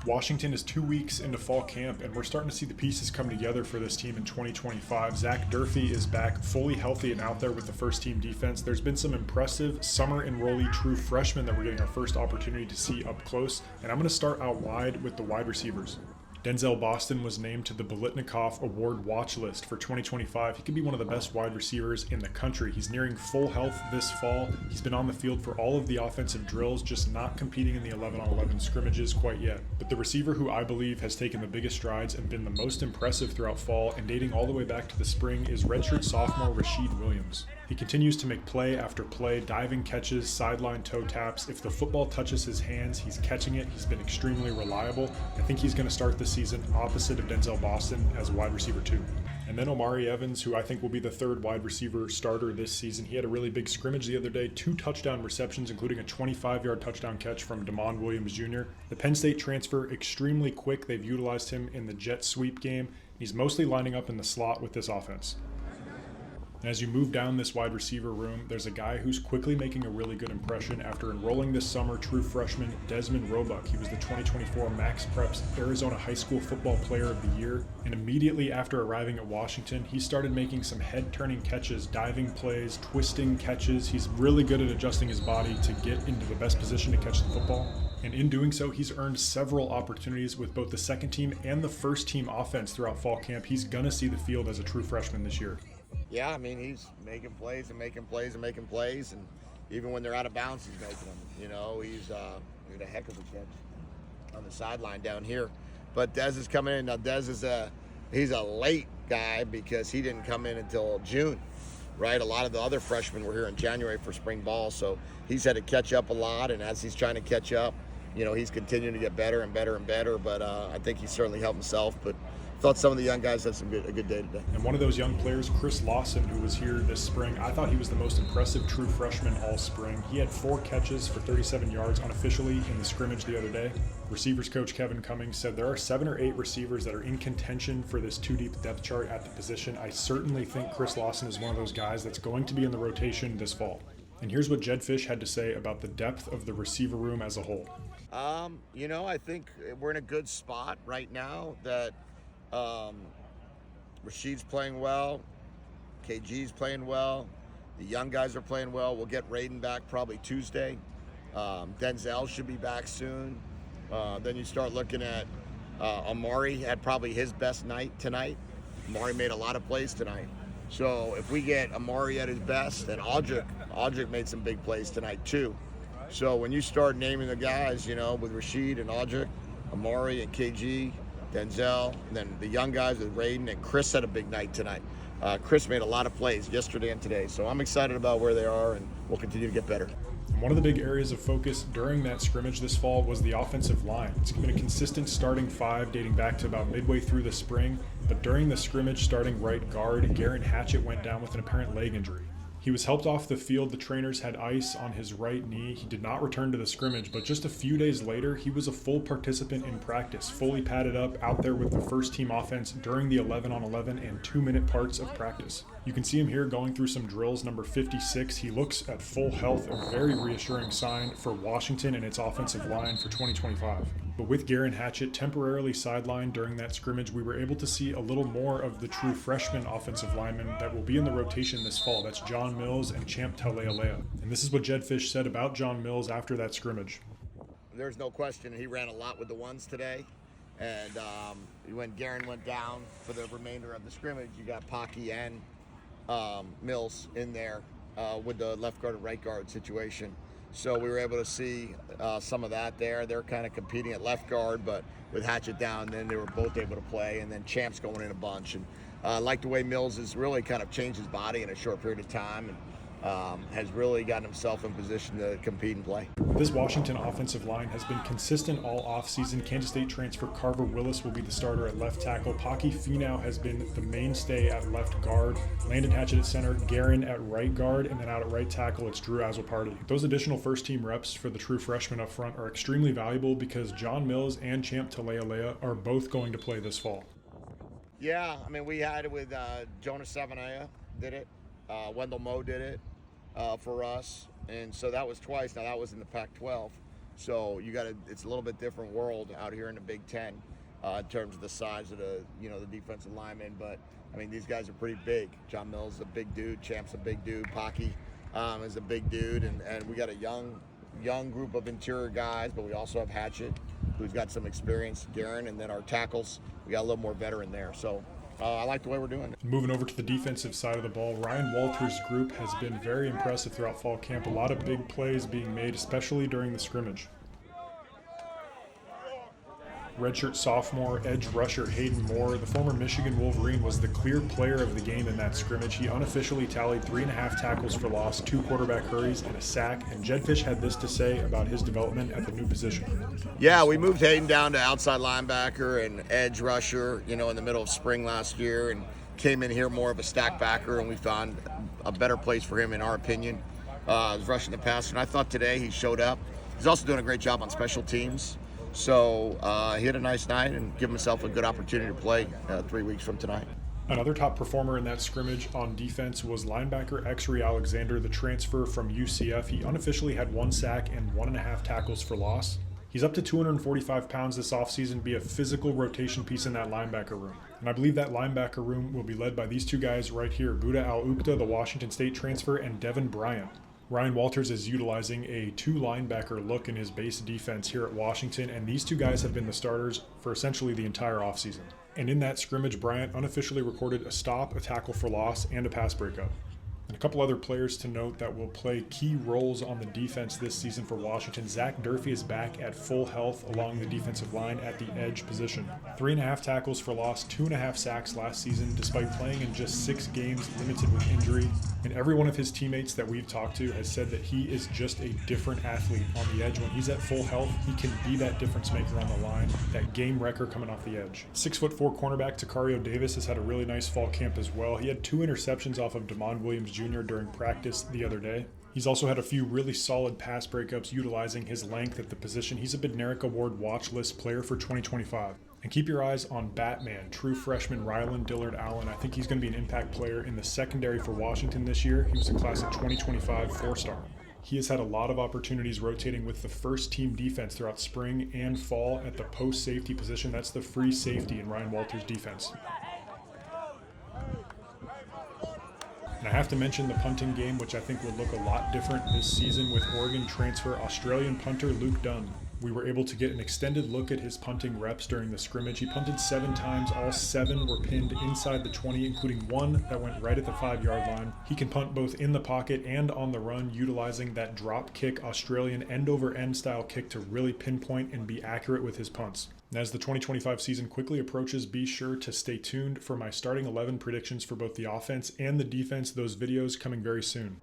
Washington is 2 weeks into fall camp, and we're starting to see the pieces come together for this team in 2025. Zach Durfee is back fully healthy and out there with the first team defense. There's been some impressive summer enrollee true freshmen that we're getting our first opportunity to see up close, and I'm going to start out wide with the wide receivers. Denzel Boston was named to the Biletnikoff Award watch list for 2025. He could be one of the best wide receivers in the country. He's nearing full health this fall. He's been on the field for all of the offensive drills, just not competing in the 11-on-11 scrimmages quite yet. But the receiver who I believe has taken the biggest strides and been the most impressive throughout fall and dating all the way back to the spring is redshirt sophomore Rashid Williams. He continues to make play after play, diving catches, sideline toe taps. If the football touches his hands, he's catching it. He's been extremely reliable. I think he's going to start the season opposite of Denzel Boston as a wide receiver too. And then Omari Evans, who I think will be the third wide receiver starter this season. He had a really big scrimmage the other day, 2 touchdown receptions, including a 25-yard touchdown catch from Damon Williams Jr. The Penn State transfer, extremely quick. They've utilized him in the jet sweep game. He's mostly lining up in the slot with this offense. And as you move down this wide receiver room, there's a guy who's quickly making a really good impression after enrolling this summer, true freshman Dezmen Roebuck. He was the 2024 Max Preps Arizona High School Football Player of the Year. And immediately after arriving at Washington, he started making some head-turning catches, diving plays, twisting catches. He's really good at adjusting his body to get into the best position to catch the football. And in doing so, he's earned several opportunities with both the second team and the first team offense throughout fall camp. He's gonna see the field as a true freshman this year. Yeah, I mean, he's making plays and making plays and making plays, and even when they're out of bounds, he's making them. You know, he's a heck of a catch on the sideline down here. But Dez is coming in. Now, Dez is he's a late guy because he didn't come in until June, right? A lot of the other freshmen were here in January for spring ball, so he's had to catch up a lot, and as he's trying to catch up, you know, he's continuing to get better and better and better, but I think he's certainly helped himself. But thought some of the young guys had a good day today. And one of those young players, Chris Lawson, who was here this spring, I thought he was the most impressive true freshman all spring. He had 4 catches for 37 yards unofficially in the scrimmage the other day. Receivers coach Kevin Cummings said there are 7 or 8 receivers that are in contention for this 2-deep depth chart at the position. I certainly think Chris Lawson is one of those guys that's going to be in the rotation this fall. And here's what Jedd Fisch had to say about the depth of the receiver room as a whole. You know, I think we're in a good spot right now that Rashid's playing well, KG's playing well, the young guys are playing well. We'll get Raiden back probably Tuesday. Denzel should be back soon. Then you start looking at Amari had probably his best night tonight. Amari made a lot of plays tonight. So if we get Amari at his best, and Audric made some big plays tonight too. So when you start naming the guys, you know, with Rashid and Audric, Amari and KG, Denzel, and then the young guys with Raiden, and Chris had a big night tonight. Chris made a lot of plays yesterday and today, so I'm excited about where they are, and we'll continue to get better. And one of the big areas of focus during that scrimmage this fall was the offensive line. It's been a consistent starting 5 dating back to about midway through the spring, but during the scrimmage starting right guard, Geirean Hatchett went down with an apparent leg injury. He was helped off the field. The trainers had ice on his right knee. He did not return to the scrimmage, but just a few days later, he was a full participant in practice, fully padded up out there with the first team offense during the 11-on-11 and 2-minute parts of practice. You can see him here going through some drills. Number 56, he looks at full health, a very reassuring sign for Washington and its offensive line for 2025. But with Geirean Hatchett temporarily sidelined during that scrimmage, we were able to see a little more of the true freshman offensive linemen that will be in the rotation this fall. That's John Mills and Champ Talealea. And this is what Jedd Fisch said about John Mills after that scrimmage. There's no question he ran a lot with the ones today. And when Geirean went down for the remainder of the scrimmage, you got Pocky and Mills in there with the left guard and right guard situation. So we were able to see some of that there. They're kind of competing at left guard, but with Hatchett down, then they were both able to play. And then Champ's going in a bunch. And I like the way Mills has really kind of changed his body in a short period of time, and has really gotten himself in position to compete and play. This Washington offensive line has been consistent all offseason. Kansas State transfer Carver Willis will be the starter at left tackle. Pocky Finau has been the mainstay at left guard. Landon Hatchett at center, Geirean at right guard, and then out at right tackle, it's Drew Azzopardi. Those additional first-team reps for the true freshmen up front are extremely valuable because John Mills and Champ Talealea are both going to play this fall. Yeah, I mean, we had it with Jonas Savanaya did it. Wendell Moe did it for us. And so that was twice. Now, that was in the Pac-12. So it's a little bit different world out here in the Big Ten in terms of the size of the defensive linemen. But I mean, these guys are pretty big. John Mills is a big dude. Champ's a big dude. Pocky is a big dude, and we got a young group of interior guys, but we also have Hatchett, who's got some experience, Geirean, and then our tackles, we got a little more veteran there. So I like the way we're doing it. Moving over to the defensive side of the ball, Ryan Walters' group has been very impressive throughout fall camp. A lot of big plays being made, especially during the scrimmage. Redshirt sophomore edge rusher Hayden Moore, the former Michigan Wolverine, was the clear player of the game in that scrimmage. He unofficially tallied 3.5 tackles for loss, 2 quarterback hurries, and a sack. And Jedfish had this to say about his development at the new position. Yeah, we moved Hayden down to outside linebacker and edge rusher, in the middle of spring last year, and came in here more of a stack backer, and we found a better place for him, in our opinion. He was rushing the passer, and I thought today he showed up. He's also doing a great job on special teams. So he had a nice night and give himself a good opportunity to play 3 weeks from tonight. Another top performer in that scrimmage on defense was linebacker X-Ray Alexander, the transfer from UCF. He unofficially had 1 sack and 1.5 tackles for loss. He's up to 245 pounds this offseason, be a physical rotation piece in that linebacker room. And I believe that linebacker room will be led by these 2 guys right here, Buda Al-Ukta, the Washington State transfer, and Devin Bryant. Ryan Walters is utilizing a 2 linebacker look in his base defense here at Washington, and these 2 guys have been the starters for essentially the entire offseason. And in that scrimmage, Bryant unofficially recorded a stop, a tackle for loss, and a pass breakup. And a couple other players to note that will play key roles on the defense this season for Washington. Zach Durfee is back at full health along the defensive line at the edge position. 3.5 tackles for loss, 2.5 sacks last season, despite playing in just 6 games limited with injury. And every one of his teammates that we've talked to has said that he is just a different athlete on the edge. When he's at full health, he can be that difference maker on the line, that game wrecker coming off the edge. 6'4" cornerback Tacario Davis has had a really nice fall camp as well. He had 2 interceptions off of Damon Williams Jr. during practice the other day. He's also had a few really solid pass breakups utilizing his length at the position. He's a Bednarik Award watch list player for 2025. And keep your eyes on Batman, true freshman Rylon Dillard-Allen. I think he's going to be an impact player in the secondary for Washington this year. He was a class of 2025 4-star. He has had a lot of opportunities rotating with the first team defense throughout spring and fall at the post safety position. That's the free safety in Ryan Walters' defense. And I have to mention the punting game, which I think will look a lot different this season with Oregon transfer Australian punter Luke Dunn. We were able to get an extended look at his punting reps during the scrimmage. He punted 7 times. All 7 were pinned inside the 20, including 1 that went right at the 5-yard line. He can punt both in the pocket and on the run, utilizing that drop kick Australian end-over-end style kick to really pinpoint and be accurate with his punts. And as the 2025 season quickly approaches, be sure to stay tuned for my starting 11 predictions for both the offense and the defense. Those videos coming very soon.